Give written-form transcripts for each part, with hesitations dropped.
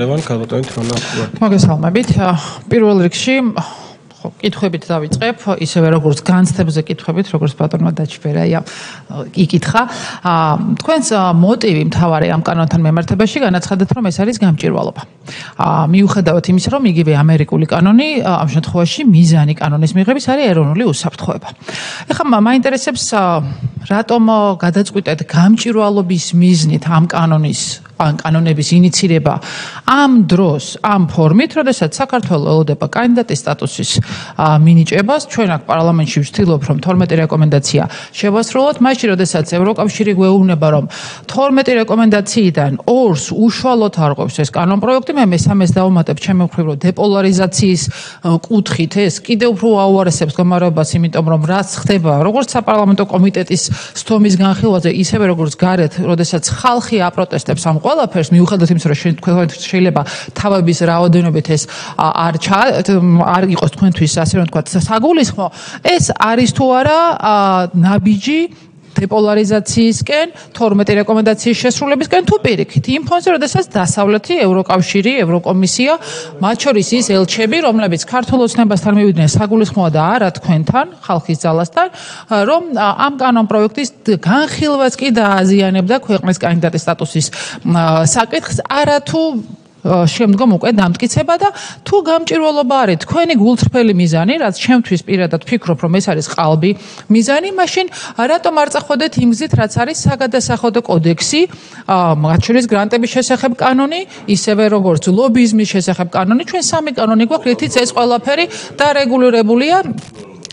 განხილევან ქალბატონი თანა. მოგესალმებით. პირველ რიგში კითხვებით დავიწყებ, ისევე როგორც განცდებზე კითხვებით, როგორც ბატონმა დაჩვერა იკითხა. თქვენს მოტივი მთავარი ამ კანონთან მემართებაში განაცხადეთ, რომ ეს არის გამჭვირვალობა. მიუხედავად იმისა, რომ იგივე ამერიკული კანონი ამ შემთხვევაში მიზანი კანონის მიღების არის ეროვნული უსაფრთხოება. ეხლა მაინტერესებს რატომ გადაწყვიტეთ გამჭვირვალობის მიზნით ამ კანონების ინიცირება ამ დროს, ამ ფორმით, როდესაც საქართველოს ელოდება კანდიდატის სტატუსის მინიჭებას. ჩვენ აქ პარლამენტში ვცდილობ, რომ 12 რეკომენდაცია შევასრულოთ, მაშინ როდესაც ევროკავშირი გვეუბნება, რომ 12 რეკომენდაციიდან 2-ს უშუალოდ არღვევს ეს კანონპროექტი, მე მესამეს დავუმატებ ჩემი მხრივ, რომ დეპოლარიზაციის კუთხით ეს კიდევ უფრო აუარესებს გამარებას, იმიტომ რომ რაც ხდება, როგორც საპარლამენტო კომიტეტის სთომის განხილვაზე, ისევე როგორც გარეთ, როდესაც ხალხი აპროტესტებს ამ ყველაფერს, მიუხედავად იმისა, რომ შეიძლება თავების რაოდენობით ეს არ იყოს თქვენთვის, ასე რომ ვთქვათ, საგულისხმო, ეს არის თუ არა ნაბიჯი დეპოლარიზაციისკენ, 12 რეკომენდაციის შესრულებისკენ თუ პირიქით. იმ ფონზე, როდესაც დასავლეთი ევროკავშირი, ევროკომისია, მათ შორის ის ელჩები, რომლებიც ქართულ ოცნებასთან მივიდნენ საგულისხმოა და არა თქვენთან, ხალხის ძალასთან, რომ ამ კანონპროექტის განხილვას კი დააზიანებდა ქვეყნის კანდიდატის სტატუსის საკითხს, არათუ შემდგომ უკვე დამტკიცება და თუ გამჭვირვალობა არის თქვენი გულწრფელი მიზანი, რაც ჩემთვის პირადად ვფიქრობ, რომ ეს არის ყალბი მიზანი, მაშინ რატომ არ წახვედეთ იმ გზით, რაც არის საგადასახადო კოდექსი, მათ შორის გრანტების შესახებ კანონი, ისევე როგორც ლობიზმის შესახებ კანონი, ჩვენ სამი კანონი გვაქვს, რითიც ეს ყველაფერი დარეგულირებულია.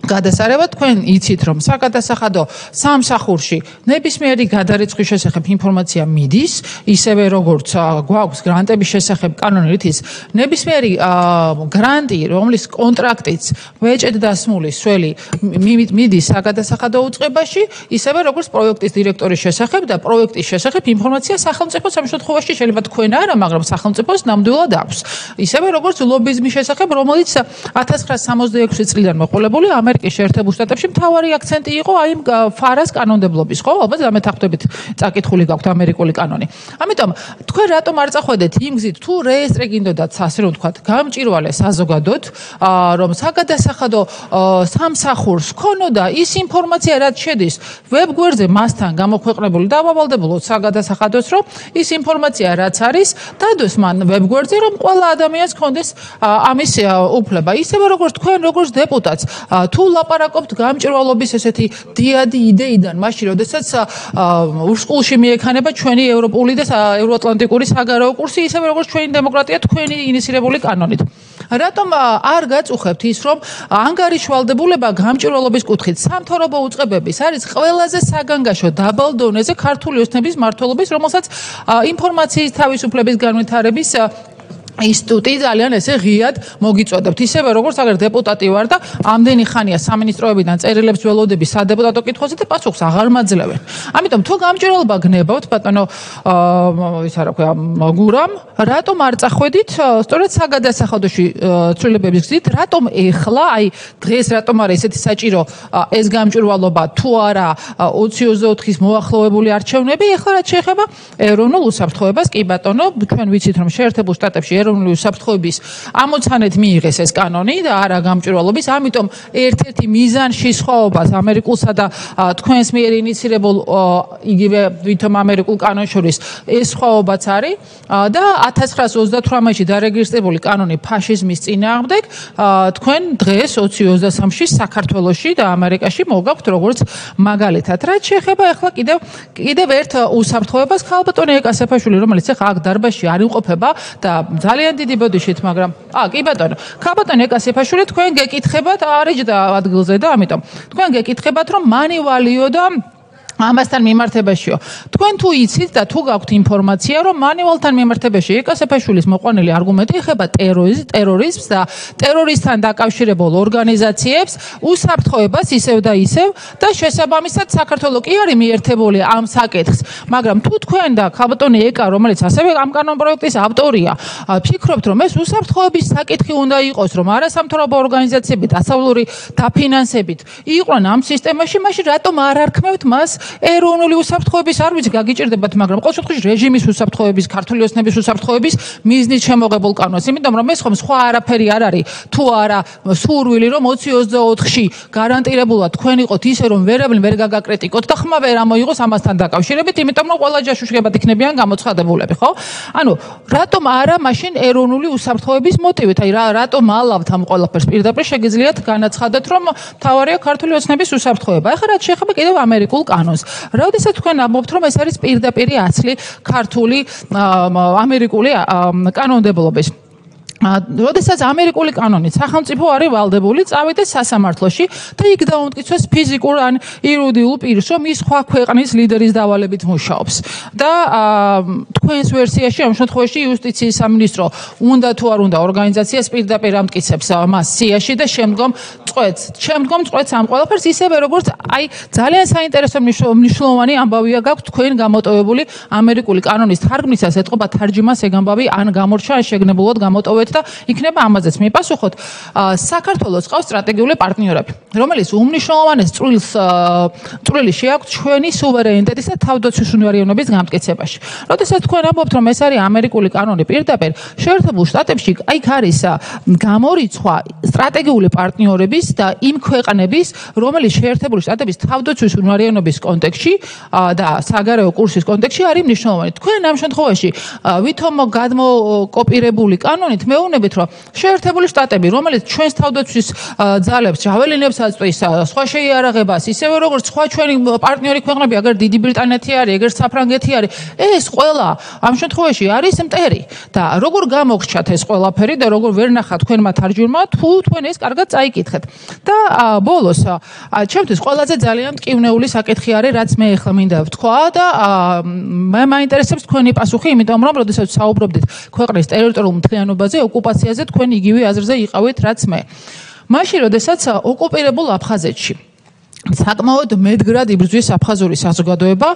გადასარევად თქვენ იცით, რომ საგადასახადო სამსახურში ნებისმიერი გადარიცხვის შესახებ ინფორმაცია მიდის, ისევე როგორც გვაქვს გრანტების შესახებ კანონი, რითიც ნებისმიერი გრანტი, რომლის კონტრაქტიც ვეჭედ დასმული სველი მიდის საგადასახადო უწყებაში, ისევე როგორც პროექტის დირექტორის შესახებ და პროექტის შესახებ ინფორმაცია სახელმწიფოს ამ შემთხვევაში შეიძლება თქვენ არა, მაგრამ სახელმწიფოს ნამდვილად აქვს. ისევე როგორც ლობიზმის შესახებ, რომელიც 1966 წლიდან მოყოლებული ამერიკის შეერთებულ შტატებში მთავარი აქცენტი იყო აი იმ ფარას კანონმდებლობის, ხო? ალბათ დამეთანხმდებით წაკითხული გაქვთ ამერიკული კანონი. ამიტომ თქვენ რატომ არ წახვედეთ იმ გზით, თუ რეესტრი გინდოდათ, ასე რომ ვთქვათ, გამჭვირვალე საზოგადოდ, რომ საგადასახადო სამსახურს ქონოდა ის ინფორმაცია, რაც შედის ვებგვერდზე მასთან გამოქვეყნებული და ავალდებულოთ საგადასახადოს, რომ ის ინფორმაცია, რაც არის, დადოს მან ვებგვერდზე, რომ ყველა ადამიანს ქონდეს ამის უფლება. ისევე როგორც თქვენ, როგორც დეპუტატს, თუ ლაპარაკობთ გამჭვირვალობის ესეთი დიადი იდეიდან, მაშინ როდესაც ურსკულში მიექანება ჩვენი ევროპული და ევროატლანტიკური საგარეო კურსი, ისევე როგორც ჩვენი დემოკრატია თქვენი ინიცირებული კანონით. რატომ არ გაწუხებთ ის, რომ ანგარიშვალდებულება გამჭვირვალობის კუთხით სამთავრობო უწყებების არის ყველაზე საგანგაშო დაბალ დონეზე ქართული ოცნების მმართველობის, რომელსაც ინფორმაციის თავისუფლების განვითარების ინსტიტუტი ძალიან ესე ღიად მოგიწოდებთ. ისევე როგორც აგერ დეპუტატი ვარ და ამდენი ხანია სამინისტროებიდან წერილებს ველოდები სადეპუტატო კითხვაზე და პასუხს აღარ მაძლევენ. ამიტომ თუ გამჭვირვალობა გნებავთ, ბატონო, ისა რა ქვია, გურამ, რატომ არ წახვედით სწორედ საგადასახადოში ცვლილებების გზით, რატომ ეხლა, აი დღეს რატომ არის ესეთი საჭირო ეს გამჭვირვალობა, თუ არა 2024-ის მოახლოებული არჩევნები, ეხლა რაც შეეხება ეროვნულ უსაფრთხოებას, კი ბატონო, ჩვენ ვიცით, რომ შეერთებულ შტატებში ეროვნული უსაფრთხოების ამოცანით მიიღეს ეს კანონი და არა გამჭვირვალობის, ამიტომ ერთ-ერთი მიზანში სხვაობას ამერიკულსა და თქვენს მიერ ინიცირებულ იგივე ვითომ ამერიკულ კანონს შორის ეს სხვაობაც არის და 1938-ში დარეგისტრირებული კანონი ფაშიზმის წინააღმდეგ თქვენ დღეს 2023-ში საქართველოში და ამერიკაში მოგაქვთ როგორც მაგალითად. რაც შეეხება ახლა კიდევ ერთ უსაფრთხოებას, ქალბატონი ეკასეფაშვილი, რომელიც ახლა აქ დარბაზში არ იმყოფება და ძალიან დიდი ბოდიშით, მაგრამ კი ბატონო, ქალბატონი ეკასეფაშვილი, თქვენ გეკითხებათ არიჯდა ადგილზე და ამიტომ თქვენ გეკითხებათ, რომ მანივალიო და ამასთან მიმართებაშიო. თქვენ თუ იცით და თუ გაქვთ ინფორმაცია, რომ მანივალთან მიმართებაში ეკასეფაშვილის მოყვანილი არგუმენტი ეხება ტერორიზმს და ტერორისტთან დაკავშირებულ ორგანიზაციებს, უსაფრთხოებას ისევ და ისევ და შესაბამისად საქართველოს კი არის მიერთებული ამ საკითხს. მაგრამ თუ თქვენ და ქალბატონი ეკა, რომელიც ასევე ამ კანონპროექტის ავტორია, ფიქრობთ, რომ ეს უსაფრთხოების საკითხი უნდა იყოს, რომ არასამთავრობო ორგანიზაციები დასავლური დაფინანსებით იყვნენ ამ სისტემაში, მაშინ რატომ არ არქმევთ მას ეროვნული უსაფრთხოების არ ვიცი გაგიჭირდებათ, მაგრამ ყოველ შემთხვევაში რეჟიმის უსაფრთხოების, ქართული ოცნების უსაფრთხოების მიზნით შემოღებულ კანონს, იმიტომ რომ ეს ხომ სხვა არაფერი არ არის, თუ არა სურვილი რომ 2024-ში გარანტირებულად თქვენ იყოთ ისე რომ ვერავინ ვერ გაგაკრიტიკოთ და ხმა ვერ ამოიღოს ამასთან დაკავშირებით, იმიტომ რომ ყველა ჯაშუშებად იქნებიან გამოცხადებულები, ხო? ანუ რატომ არა მაშინ ეროვნული უსაფრთხოების მოტივით, აი რატომ ალავთ ამ ყველაფერს პირდაპირ შეგიძლიათ განაცხადოთ რომ თავარია ქართული ოცნების უსაფრთხოება. ახლა რაც შეეხება კიდევ ამერიკულ კანონს. როდესაც თქვენ ამბობთ რომ ეს არის პირდაპირი აცლი ქართული ამერიკული კანონმდებლობის. როდესაც ამერიკული კანონით სახელმწიფო არის ვალდებული წავიდეს სასამართლოში და იქ დაუმტკიცოს ფიზიკურ ან იურიდიულ პირს, რომ ის სხვა ქვეყნის ლიდერის დავალებით მუშაობს. და თქვენს ვერსიაში ამ შემთხვევაში იუსტიციის სამინისტრო უნდა თუ არ უნდა ორგანიზაციას პირდაპირ ამტკიცებს მას სიაში და შემდგომ წყვეტს ამ ყველაფერს ისევე როგორც აი ძალიან საინტერესო მნიშვნელოვანი ამბავია გაქვთ თქვენ გამოტოვებული ამერიკული კანონის თარგმნისას ეთყობა თარჯიმას ეგ ამბავი ან გამორჩა ან შეგნებულად გამოტოვეთ და იქნება ამაზეც მიპასუხოთ. საქართველოს ყავს სტრატეგიული პარტნიორები, რომელიც უმნიშვნელოვანეს წვლილი შეაქვთ ჩვენი სუვერენიტეტის და თავდაცვის უნარიანობის გამტკიცებაში. როდესაც თქვენ ამბობთ, რომ ეს არის ამერიკული კანონი პირდაპირ, შეერთებულ შტატებში იქ არის გამორიცხვა სტრატეგიული პარტნიორების და იმ ქვეყნების, რომელიც შეერთებული შტატების თავდაცვის უნარიანობის კონტექსტში და საგარეო კურსის კონტექსტში არის მნიშვნელოვანი. თქვენ ამ შემთხვევაში ვითომ გადმოკოპირებული კანონით მეუბნებით, რომ შეერთებული შტატები, რომელიც ჩვენს თავდაცვის ძალებს, ჯაველინებს აწვდის, სხვა შეიარაღებას, ისევე როგორც სხვა ჩვენი პარტნიორი ქვეყნები, აგერ დიდი ბრიტანეთი არის, ეგერ საფრანგეთი არის, ეს ყველა ამ შემთხვევაში არის მტერი. და როგორ გამოგრჩათ ეს ყველაფერი და როგორ ვერ ნახათ თქვენმა თარჯიმანმა, თუ თქვენ ეს კარგად წაიკითხეთ. და ბოლოს, ჩემთვის ყველაზე ძალიან მტკივნეული საკითხი არის, რაც მე ახლა მინდა ვთქვა და მე მაინტერესებს თქვენი პასუხი, იმიტომ რომ როდესაც საუბრობდით ქვეყნის ტერიტორიულ მთლიანობაზე, ოკუპაციაზე, თქვენ იგივე აზრზე იყავით, რაც მე. მაშინ, როდესაც ოკუპირებულ აფხაზეთში საკმაოდ მედგრად იბრძვის აფხაზური საზოგადოება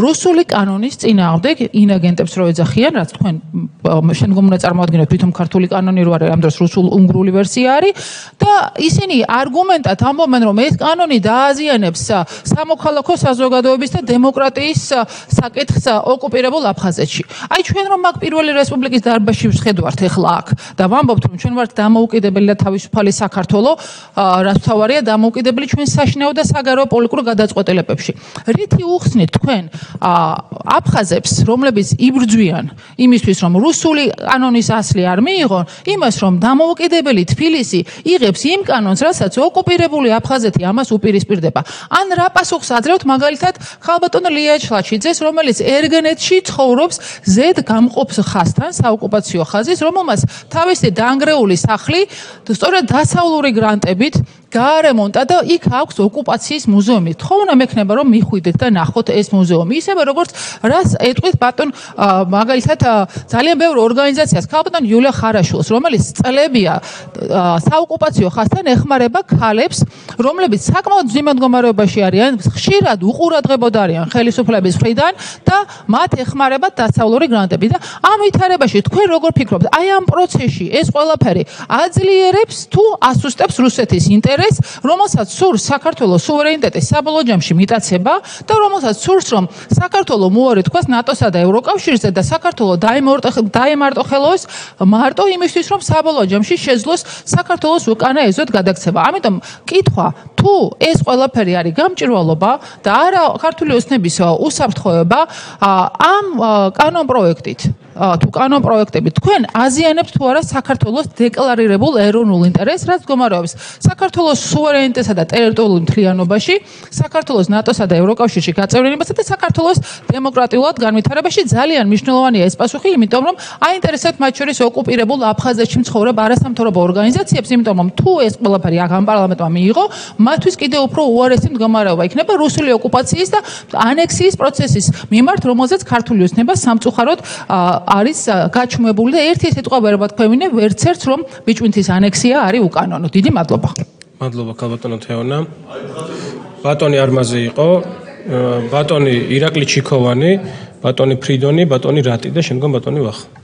რუსული კანონის წინააღმდეგ ინაგენტებს რო ეძახიან, რაც თქვენ შემდგომ უნდა წარმოადგინოთ, თვითონ ქართული კანონი რო არის, ამ დროს რუსულ-უნგრული ვერსია არის და ისინი არგუმენტად ამბობენ, რომ ეს კანონი დააზიანებს სამოქალაქო საზოგადოების და დემოკრატიის საკითხს ოკუპირებულ აფხაზეთში. აი ჩვენ რომ აქ პირველი რესპუბლიკის დარბაზში ვხედავთ ახლა აქ და ვამბობთ, რომ ჩვენ ვართ დამოუკიდებელი და თავისუფალი საქართველო, რაც თავარია დამოუკიდებელი ჩვენ საშინაო და საგარეო პოლიტიკურ გადაწყვეტილებებში. რითი უხსნით თქვენ აფხაზებს, რომლებიც იბრძვიან იმისთვის, რომ რუსული კანონის ასლი არ მიიღონ, იმას, რომ დამოუკიდებელი თბილისი იღებს იმ კანონს, რასაც ოკუპირებული აფხაზეთი ამას უპირისპირდება. ან რა პასუხს აძლევთ მაგალითად ხალბატონ ლია ჩლაჩიძეს, რომელიც ერგენეთში ცხოვრობს ზედ გამყოფ ხაზთან, საოკუპაციო ხაზის, რომელმაც თავისი დაანგრეული სახლი სწორედ დასავლური გრანტებით გაარემონტა და იქ აქვს ოკუპაციის მუზეუმი. ხო უნდა მექნება რომ მიხვიდეთ და ნახოთ ეს მუზეუმი. ისევე როგორც რას ეტყვით ბატონ მაგალითად ძალიან ბევრ ორგანიზაციას, ხალბატონ იულია ხარაშვილს, რომელიც წლებია საოკუპაციო ხაზთან ეხმარება ქალებს, რომლებიც საკმაოდ ძიმე მდგომარეობაში არიან, ხშირად უყურადღებოდ არიან ხელისუფლების მხრიდან და მათ ეხმარება დასავლური გრანტები და ამ ვითარებაში თქვენ როგორ ფიქრობთ? აი ამ პროცესში ეს ყველაფერი აძლიერებს თუ ასუსტებს რუსეთის ინტერესს, რომელსაც სურს საქართველოს სუვერენიტეტის საბოლოო ჯამში მიტაცება და რომელსაც სურს რომ საქართველო მოარეთქვას ნატოსა და ევროკავშირზე და საქართველო დაემარტოხელოს მარტო იმისთვის რომ საბოლოო ჯამში შეძლოს საქართველოს უკანა ეზოდ გადაქცევა. ამიტომ კითხვა, თუ ეს ყველაფერი არის გამჭვირვალობა და არა ქართული ოცნების უსაფრთხოება, ამ კანონპროექტით თუ კანონპროექტებით თქვენ აზიანებთ თუ არა საქართველოს დეკლარირებულ ეროვნულ ინტერესს, რაც მდგომარეობს საქართველოს სუვერენიტეტსა და ტერიტორიულ მთლიანობაში, საქართველოს ნატოსა და ევროკავშირში გაწევრიანებასა და საქართველოს დემოკრატიულად განვითარებაში. ძალიან მნიშვნელოვანია ეს პასუხი, იმიტომ რომ აინტერესებთ მათ შორის ოკუპირებულ აფხაზეთში მცხოვრებ არასამთავრობო ორგანიზაციებს, იმიტომ რომ თუ ეს ყველაფერი ამ პარლამენტმა მიიღო, მათთვის კიდევ უფრო უარესი მდგომარეობა იქნება რუსული ოკუპაციის და ანექსიის პროცესის მიმართ, რომელზეც ქართული ოცნება სამწუხაროდ არის გაჩუმებული და ერთი სიტყვა ვერ ვთქვევინე ვერც ერთს რომ ბიჭვინთის ანექსია არის უკანონო. დიდი მადლობა. მადლობა ქალბატონო თეონა. ბატონი არმაზი იყო, ბატონი ირაკლი ჩიქოვანი, ბატონი ფრიდონი, ბატონი რატი და შემდგომ ბატონი ვახა.